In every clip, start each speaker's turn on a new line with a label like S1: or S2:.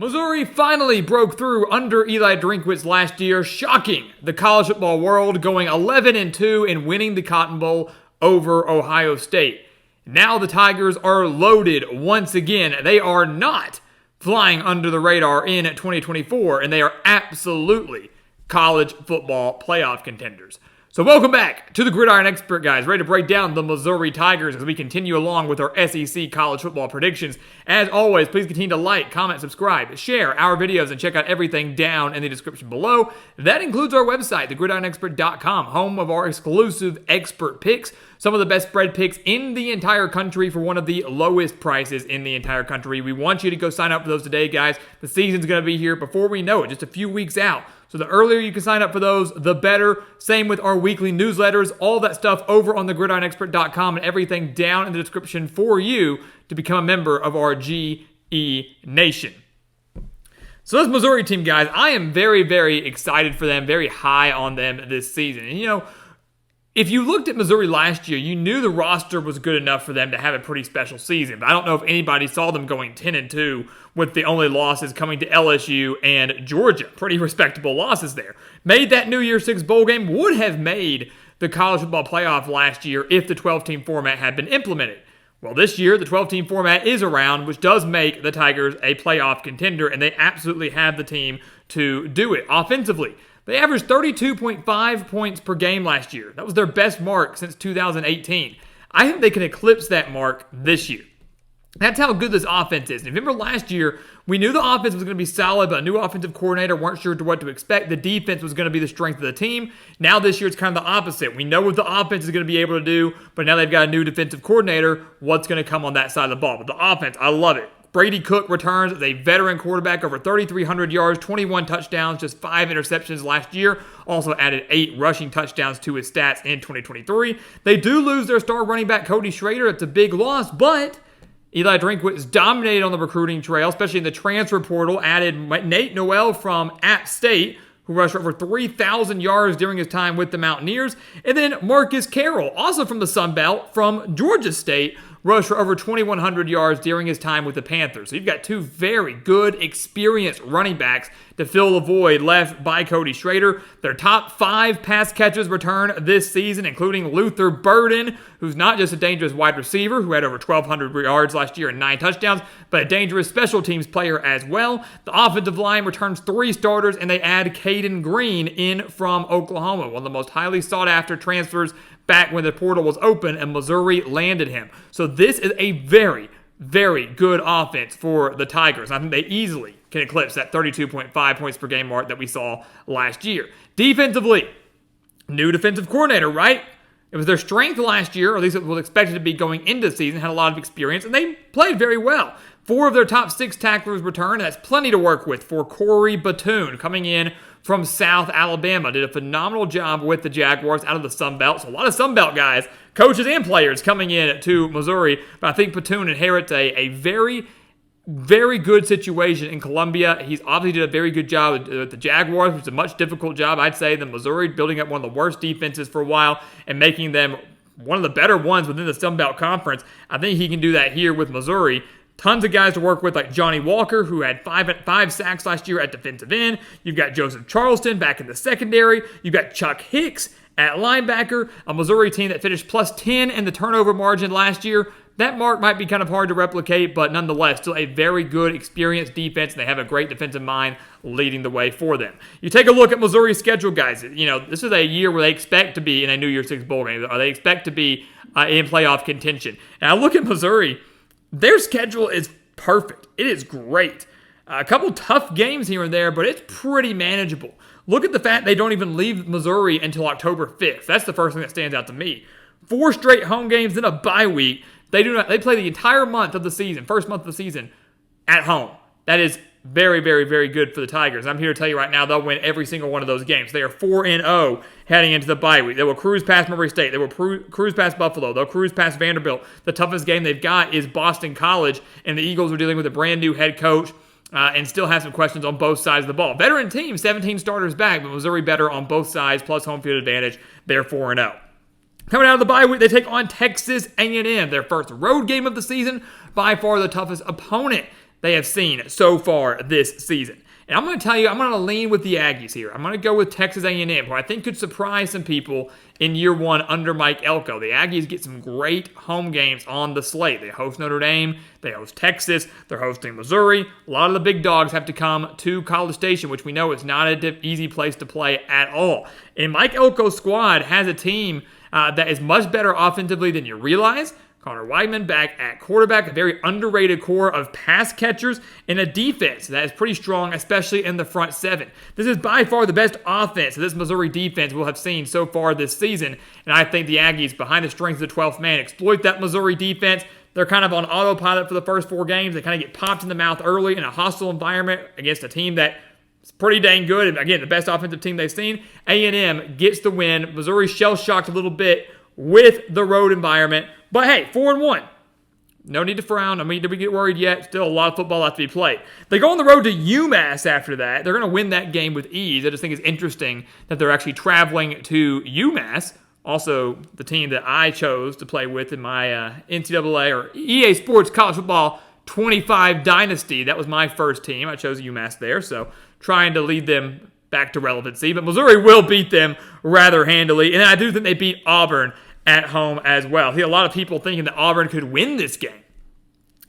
S1: Missouri finally broke through under Eli Drinkwitz last year, shocking the college football world, going 11-2 and winning the Cotton Bowl over Ohio State. Now the Tigers are loaded once again. They are not flying under the radar in 2024, and they are absolutely college football playoff contenders. So welcome back to the Gridiron Expert, guys. Ready to break down the Missouri Tigers as we continue along with our SEC college football predictions. As always, please continue to like, comment, subscribe, share our videos, and check out everything down in the description below. That includes our website, thegridironexpert.com, home of our exclusive expert picks. Some of the best spread picks in the entire country for one of the lowest prices in the entire country. We want you to go sign up for those today, guys. The season's going to be here before we know it, just a few weeks out. So the earlier you can sign up for those, the better. Same with our weekly newsletters, all that stuff over on thegridironexpert.com and everything down in the description for you to become a member of our GE Nation. So this Missouri team, guys, I am very, very excited for them, very high on them this season. And, you know, if you looked at Missouri last year, you knew the roster was good enough for them to have a pretty special season. But I don't know if anybody saw them going 10-2 with the only losses coming to LSU and Georgia. Pretty respectable losses there. Made that New Year's Six bowl game, would have made the college football playoff last year if the 12-team format had been implemented. Well, this year, the 12-team format is around, which does make the Tigers a playoff contender, and they absolutely have the team to do it. Offensively, they averaged 32.5 points per game last year. That was their best mark since 2018. I think they can eclipse that mark this year. That's how good this offense is. And remember last year, we knew the offense was going to be solid, but a new offensive coordinator, weren't sure what to expect. The defense was going to be the strength of the team. Now this year, it's kind of the opposite. We know what the offense is going to be able to do, but now they've got a new defensive coordinator. What's going to come on that side of the ball? But the offense, I love it. Brady Cook returns as a veteran quarterback, over 3,300 yards, 21 touchdowns, just 5 interceptions last year. Also added 8 rushing touchdowns to his stats in 2023. They do lose their star running back, Cody Schrader. It's a big loss, but Eli Drinkwitz dominated on the recruiting trail, especially in the transfer portal. Added Nate Noel from App State, who rushed for over 3,000 yards during his time with the Mountaineers. And then Marcus Carroll, also from the Sun Belt, from Georgia State, rushed for over 2,100 yards during his time with the Panthers. So you've got two very good, experienced running backs to fill the void left by Cody Schrader. Their top 5 pass catches return this season, including Luther Burden, who's not just a dangerous wide receiver, who had over 1,200 yards last year and 9 touchdowns, but a dangerous special teams player as well. The offensive line returns 3 starters, and they add Caden Green in from Oklahoma, one of the most highly sought-after transfers back when the portal was open, and Missouri landed him. So this is a very, very good offense for the Tigers. I think they easily can eclipse that 32.5 points per game mark that we saw last year. Defensively, new defensive coordinator, right? It was their strength last year, or at least it was expected to be going into the season, had a lot of experience, and they played very well. 4 of their top 6 tacklers returned, and that's plenty to work with for Corey Batoon, coming in from South Alabama. Did a phenomenal job with the Jaguars out of the Sun Belt. So a lot of Sun Belt guys, coaches and players coming in to Missouri. But I think Batoon inherits a very, very good situation in Columbia. He's obviously did a very good job with the Jaguars, which is a much difficult job, I'd say, than Missouri, building up one of the worst defenses for a while and making them one of the better ones within the Sun Belt Conference. I think he can do that here with Missouri. Tons of guys to work with, like Johnny Walker, who had 5 sacks last year at defensive end. You've got Joseph Charleston back in the secondary. You've got Chuck Hicks at linebacker, a Missouri team that finished plus 10 in the turnover margin last year. That mark might be kind of hard to replicate, but nonetheless, still a very good, experienced defense, and they have a great defensive mind leading the way for them. You take a look at Missouri's schedule, guys. You know, this is a year where they expect to be in a New Year's Six bowl game, or they expect to be in playoff contention. And I look at Missouri. Their schedule is perfect. It is great. A couple tough games here and there, but it's pretty manageable. Look at the fact they don't even leave Missouri until October 5th. That's the first thing that stands out to me. 4 straight home games, then a bye week. They play the entire month of the season, first month of the season, at home. That is very, very, very good for the Tigers. I'm here to tell you right now, they'll win every single one of those games. They are 4-0 heading into the bye week. They will cruise past Murray State. They will cruise past Buffalo. They'll cruise past Vanderbilt. The toughest game they've got is Boston College, and the Eagles are dealing with a brand new head coach and still have some questions on both sides of the ball. Veteran team, 17 starters back, but Missouri better on both sides, plus home field advantage. They're 4-0. Coming out of the bye week, they take on Texas A&M, their first road game of the season, by far the toughest opponent they have seen so far this season. And I'm going to tell you, I'm going to lean with the Aggies here. I'm going to go with Texas A&M, who I think could surprise some people in year one under Mike Elko. The Aggies get some great home games on the slate. They host Notre Dame, they host Texas, they're hosting Missouri. A lot of the big dogs have to come to College Station, which we know is not an easy place to play at all. And Mike Elko's squad has a team that is much better offensively than you realize. Connor Weidman back at quarterback, a very underrated core of pass catchers, and a defense that is pretty strong, especially in the front seven. This is by far the best offense that this Missouri defense will have seen so far this season, and I think the Aggies, behind the strength of the 12th man, exploit that Missouri defense. They're kind of on autopilot for the first 4 games. They kind of get popped in the mouth early in a hostile environment against a team that is pretty dang good, and again, the best offensive team they've seen. A&M gets the win. Missouri shell-shocked a little bit with the road environment. But hey, 4-1. No need to frown. No need to get worried yet. Still a lot of football left to be played. They go on the road to UMass after that. They're going to win that game with ease. I just think it's interesting that they're actually traveling to UMass, also the team that I chose to play with in my NCAA or EA Sports College Football 25 Dynasty. That was my first team. I chose UMass there, so trying to lead them back to relevancy. But Missouri will beat them rather handily, and I do think they beat Auburn at home as well. I see a lot of people thinking that Auburn could win this game,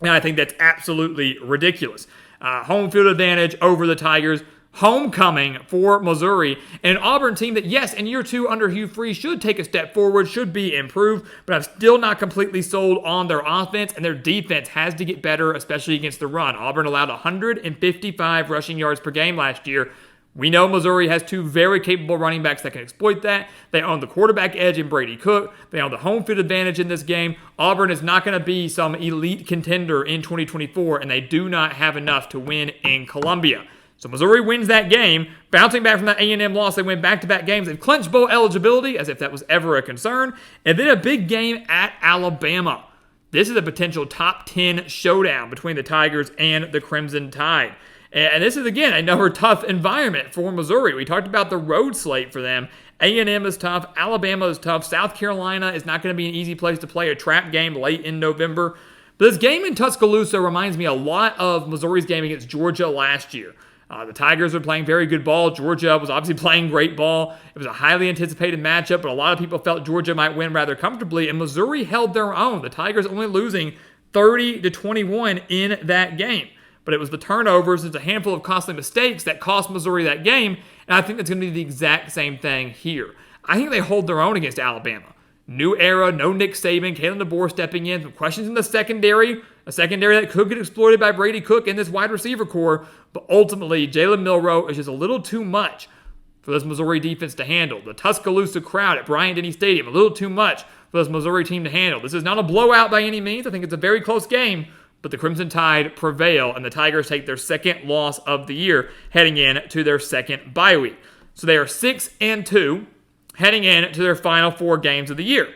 S1: and I think that's absolutely ridiculous. Home field advantage over the Tigers. Homecoming for Missouri, and an Auburn team that, yes, in year 2 under Hugh Freeze should take a step forward, should be improved, but I'm still not completely sold on their offense, and their defense has to get better, especially against the run. Auburn allowed 155 rushing yards per game last year. We know Missouri has 2 very capable running backs that can exploit that. They own the quarterback edge in Brady Cook. They own the home field advantage in this game. Auburn is not going to be some elite contender in 2024, and they do not have enough to win in Columbia. So Missouri wins that game. Bouncing back from that A&M loss, they win back-to-back games and clinch bowl eligibility, as if that was ever a concern. And then a big game at Alabama. This is a potential top 10 showdown between the Tigers and the Crimson Tide. And this is, again, another tough environment for Missouri. We talked about the road slate for them. A&M is tough. Alabama is tough. South Carolina is not going to be an easy place to play a trap game late in November. But this game in Tuscaloosa reminds me a lot of Missouri's game against Georgia last year. The Tigers were playing very good ball. Georgia was obviously playing great ball. It was a highly anticipated matchup, but a lot of people felt Georgia might win rather comfortably, and Missouri held their own. The Tigers only losing 30-21 in that game. But it was the turnovers, it's a handful of costly mistakes that cost Missouri that game, and I think that's going to be the exact same thing here. I think they hold their own against Alabama. New era, no Nick Saban, Kalen DeBoer stepping in, some questions in the secondary, a secondary that could get exploited by Brady Cook and this wide receiver core, but ultimately Jalen Milroe is just a little too much for this Missouri defense to handle. The Tuscaloosa crowd at Bryant-Denny Stadium, a little too much for this Missouri team to handle. This is not a blowout by any means. I think it's a very close game, but the Crimson Tide prevail, and the Tigers take their second loss of the year, heading in to their second bye week. So they are 6-2, heading in to their final 4 games of the year.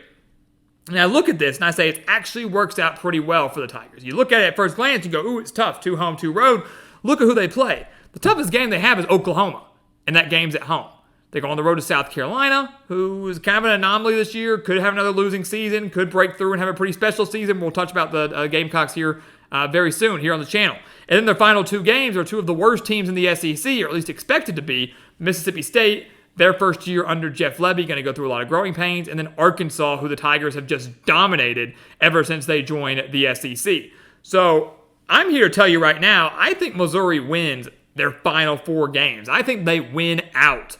S1: Now I look at this, and I say it actually works out pretty well for the Tigers. You look at it at first glance, you go, ooh, it's tough, 2 home, 2 road. Look at who they play. The toughest game they have is Oklahoma, and that game's at home. They go on the road to South Carolina, who is kind of an anomaly this year, could have another losing season, could break through and have a pretty special season. We'll touch about the Gamecocks here very soon here on the channel. And then their final 2 games are 2 of the worst teams in the SEC, or at least expected to be. Mississippi State, their first year under Jeff Lebby, going to go through a lot of growing pains, and then Arkansas, who the Tigers have just dominated ever since they joined the SEC. So I'm here to tell you right now, I think Missouri wins their final 4 games. I think they win out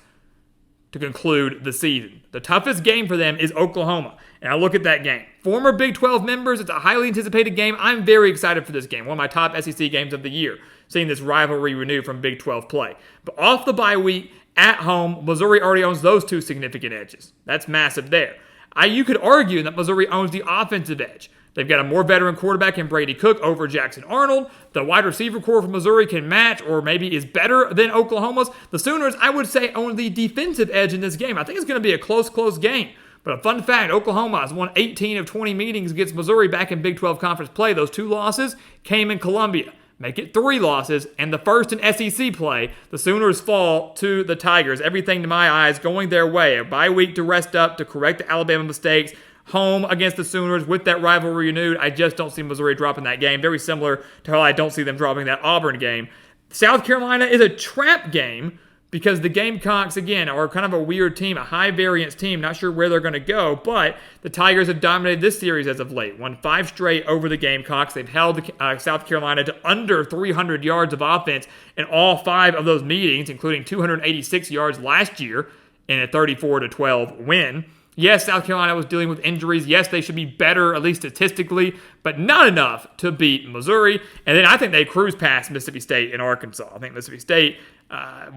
S1: to conclude the season. The toughest game for them is Oklahoma, and I look at that game. Former Big 12 members, it's a highly anticipated game. I'm very excited for this game, one of my top SEC games of the year, seeing this rivalry renewed from Big 12 play. But off the bye week, at home, Missouri already owns those 2 significant edges. That's massive there. You could argue that Missouri owns the offensive edge. They've got a more veteran quarterback in Brady Cook over Jackson Arnold. The wide receiver core for Missouri can match or maybe is better than Oklahoma's. The Sooners, I would say, own the defensive edge in this game. I think it's going to be a close game. But a fun fact, Oklahoma has won 18 of 20 meetings against Missouri back in Big 12 Conference play. Those 2 losses came in Columbia. Make it 3 losses, and the first in SEC play. The Sooners fall to the Tigers. Everything to my eyes going their way. A bye week to rest up, to correct the Alabama mistakes. home against the Sooners with that rivalry renewed. I just don't see Missouri dropping that game. Very similar to how I don't see them dropping that Auburn game. South Carolina is a trap game because the Gamecocks, again, are kind of a weird team, a high-variance team. Not sure where they're going to go, but the Tigers have dominated this series as of late. Won 5 straight over the Gamecocks. They've held South Carolina to under 300 yards of offense in all 5 of those meetings, including 286 yards last year in a 34-12 win. Yes, South Carolina was dealing with injuries. Yes, they should be better, at least statistically, but not enough to beat Missouri. And then I think they cruise past Mississippi State and Arkansas. I think Mississippi State,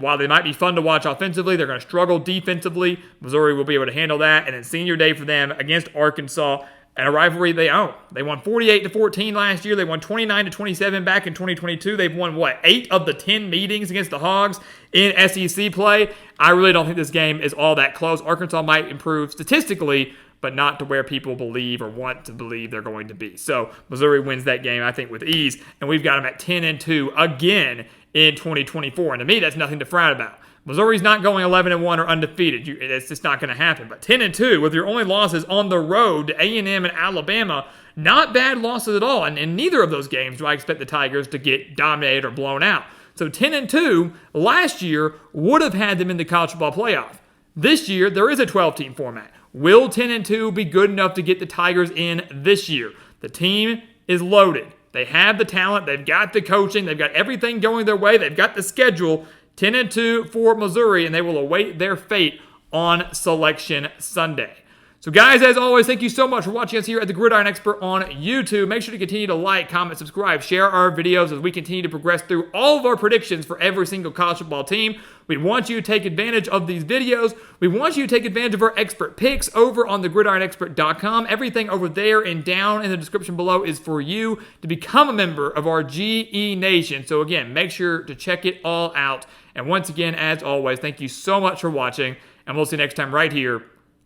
S1: while they might be fun to watch offensively, they're going to struggle defensively. Missouri will be able to handle that. And then senior day for them against Arkansas, and a rivalry they own. They won 48-14 last year. They won 29-27 back in 2022. They've won, 8 of the 10 meetings against the Hogs in SEC play. I really don't think this game is all that close. Arkansas might improve statistically, but not to where people believe or want to believe they're going to be. So Missouri wins that game, I think, with ease, and we've got them at 10-2 again in 2024. And to me, that's nothing to frown about. Missouri's not going 11-1 or undefeated. It's just not going to happen. But 10-2 with your only losses on the road to A&M and Alabama, not bad losses at all. And in neither of those games do I expect the Tigers to get dominated or blown out. So 10-2 last year would have had them in the college football playoff. This year, there is a 12-team format. Will 10-2 be good enough to get the Tigers in this year? The team is loaded. They have the talent. They've got the coaching. They've got everything going their way. They've got the schedule. 10-2 for Missouri, and they will await their fate on Selection Sunday. So guys, as always, thank you so much for watching us here at The Gridiron Expert on YouTube. Make sure to continue to like, comment, subscribe, share our videos as we continue to progress through all of our predictions for every single college football team. We want you to take advantage of these videos. We want you to take advantage of our expert picks over on thegridironexpert.com. Everything over there and down in the description below is for you to become a member of our GE Nation. So again, make sure to check it all out. And once again, as always, thank you so much for watching, and we'll see you next time right here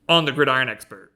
S1: on The Gridiron Expert.